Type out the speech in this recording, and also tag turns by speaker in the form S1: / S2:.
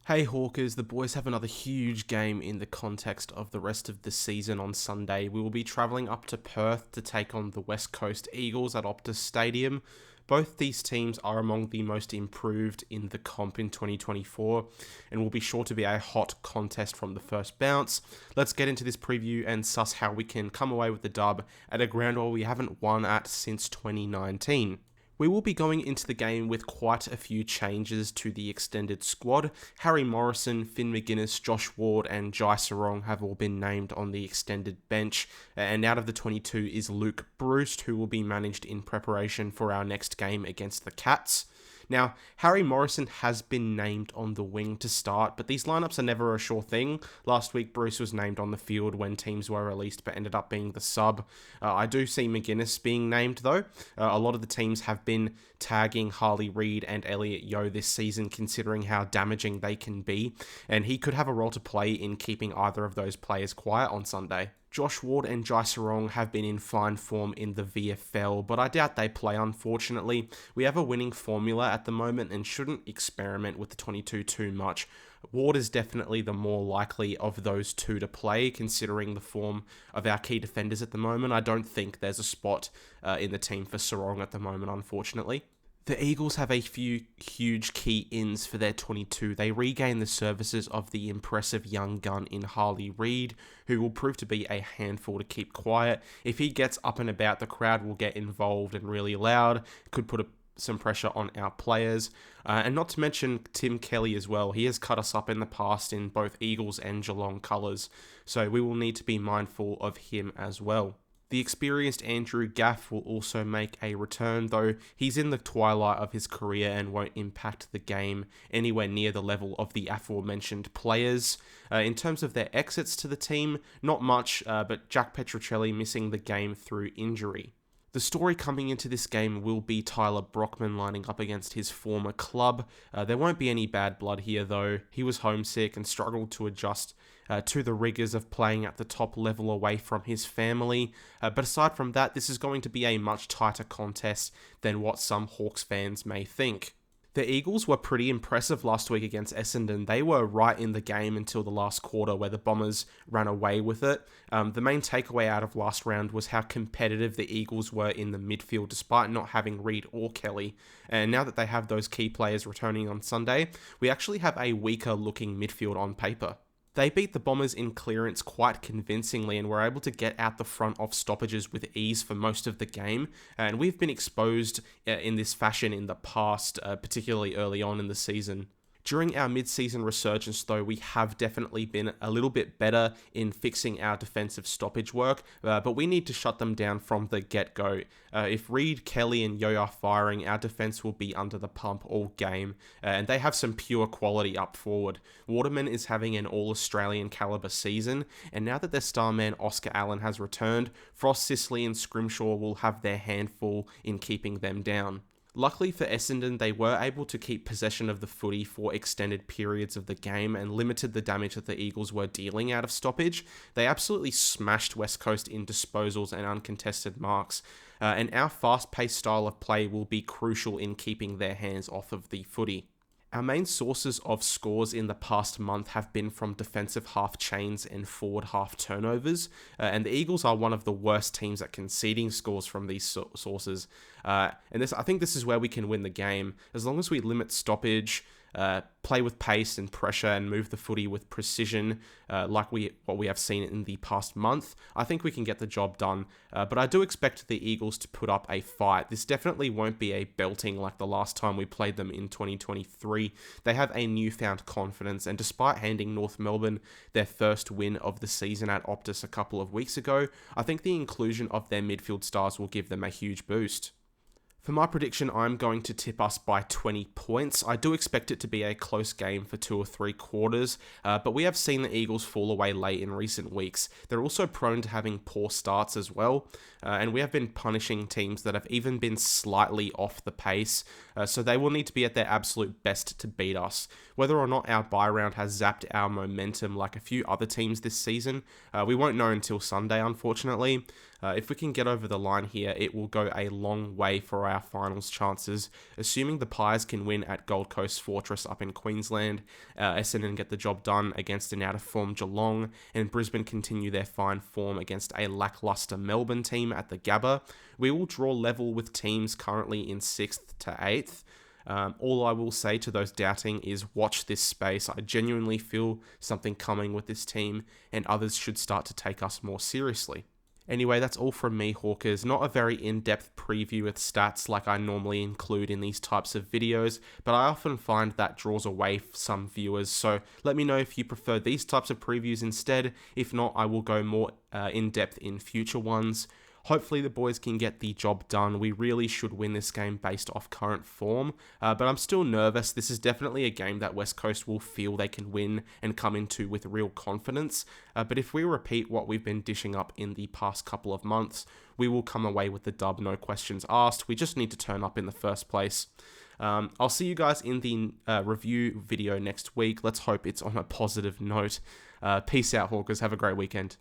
S1: Hey Hawkers, the boys have another huge game in the context of the rest of the season on Sunday. We will be travelling up to Perth to take on the West Coast Eagles at Optus Stadium. Both these teams are among the most improved in the comp in 2024 and will be sure to be a hot contest from the first bounce. Let's get into this preview and suss how we can come away with the dub at a ground where we haven't won at since 2019. We will be going into the game with quite a few changes to the extended squad. Harry Morrison, Finn McGuinness, Josh Ward and Jai Sarong have all been named on the extended bench, and out of the 22 is Luke Bruce, who will be managed in preparation for our next game against the Cats. Now, Harry Morrison has been named on the wing to start, but these lineups are never a sure thing. Last week, Bruce was named on the field when teams were released, but ended up being the sub. I do see McGuinness being named, though. A lot of the teams have been tagging Harley Reid and Elliot Yeo this season, considering how damaging they can be, and he could have a role to play in keeping either of those players quiet on Sunday. Josh Ward and Jai Sarong have been in fine form in the VFL, but I doubt they play, unfortunately. We have a winning formula at the moment and shouldn't experiment with the 22 too much. Ward is definitely the more likely of those two to play, considering the form of our key defenders at the moment. I don't think there's a spot in the team for Sarong at the moment, unfortunately. The Eagles have a few huge key ins for their 22. They regain the services of the impressive young gun in Harley Reid, who will prove to be a handful to keep quiet. If he gets up and about, the crowd will get involved and really loud. Could put some pressure on our players. And not to mention Tim Kelly as well. He has cut us up in the past in both Eagles and Geelong colours, so we will need to be mindful of him as well. The experienced Andrew Gaff will also make a return, though he's in the twilight of his career and won't impact the game anywhere near the level of the aforementioned players. In terms of their exits to the team, not much, but Jack Petrocelli missing the game through injury. The story coming into this game will be Tyler Brockman lining up against his former club. There won't be any bad blood here, though. He was homesick and struggled to adjust to the rigours of playing at the top level away from his family. But aside from that, this is going to be a much tighter contest than what some Hawks fans may think. The Eagles were pretty impressive last week against Essendon. They were right in the game until the last quarter where the Bombers ran away with it. The main takeaway out of last round was how competitive the Eagles were in the midfield despite not having Reid or Kelly. And now that they have those key players returning on Sunday, we actually have a weaker looking midfield on paper. They beat the Bombers in clearance quite convincingly and were able to get out the front of stoppages with ease for most of the game. And we've been exposed in this fashion in the past, particularly early on in the season. During our mid-season resurgence, though, we have definitely been a little bit better in fixing our defensive stoppage work, but we need to shut them down from the get-go. If Reid, Kelly and Yeo are firing, our defense will be under the pump all game, and they have some pure quality up forward. Waterman is having an all-Australian caliber season, and now that their star man Oscar Allen has returned, Frost, Sicily and Scrimshaw will have their handful in keeping them down. Luckily for Essendon, they were able to keep possession of the footy for extended periods of the game and limited the damage that the Eagles were dealing out of stoppage. They absolutely smashed West Coast in disposals and uncontested marks, and our fast-paced style of play will be crucial in keeping their hands off of the footy. Our main sources of scores in the past month have been from defensive half chains and forward half turnovers, and the Eagles are one of the worst teams at conceding scores from these sources. I think this is where we can win the game. As long as we limit stoppage, play with pace and pressure and move the footy with precision, like what we have seen in the past month, I think we can get the job done. But I do expect the Eagles to put up a fight. This definitely won't be a belting like the last time we played them in 2023. They have a newfound confidence, and despite handing North Melbourne their first win of the season at Optus a couple of weeks ago, I think the inclusion of their midfield stars will give them a huge boost. For my prediction, I'm going to tip us by 20 points. I do expect it to be a close game for 2 or 3 quarters, but we have seen the Eagles fall away late in recent weeks. They're also prone to having poor starts as well, and we have been punishing teams that have even been slightly off the pace, so they will need to be at their absolute best to beat us. Whether or not our bye round has zapped our momentum like a few other teams this season, we won't know until Sunday, unfortunately. If we can get over the line here, it will go a long way for our our finals chances. Assuming the Pies can win at Gold Coast Fortress up in Queensland, Essendon get the job done against an out-of-form Geelong, and Brisbane continue their fine form against a lacklustre Melbourne team at the Gabba, we will draw level with teams currently in 6th to 8th. All I will say to those doubting is watch this space. I genuinely feel something coming with this team, and others should start to take us more seriously. Anyway, that's all from me, Hawkers. Not a very in-depth preview with stats like I normally include in these types of videos, but I often find that draws away some viewers, so let me know if you prefer these types of previews instead. If not, I will go more in-depth in future ones. Hopefully the boys can get the job done. We really should win this game based off current form, but I'm still nervous. This is definitely a game that West Coast will feel they can win and come into with real confidence. But if we repeat what we've been dishing up in the past couple of months, we will come away with the dub, no questions asked. We just need to turn up in the first place. I'll see you guys in the review video next week. Let's hope it's on a positive note. Peace out, Hawkers. Have a great weekend.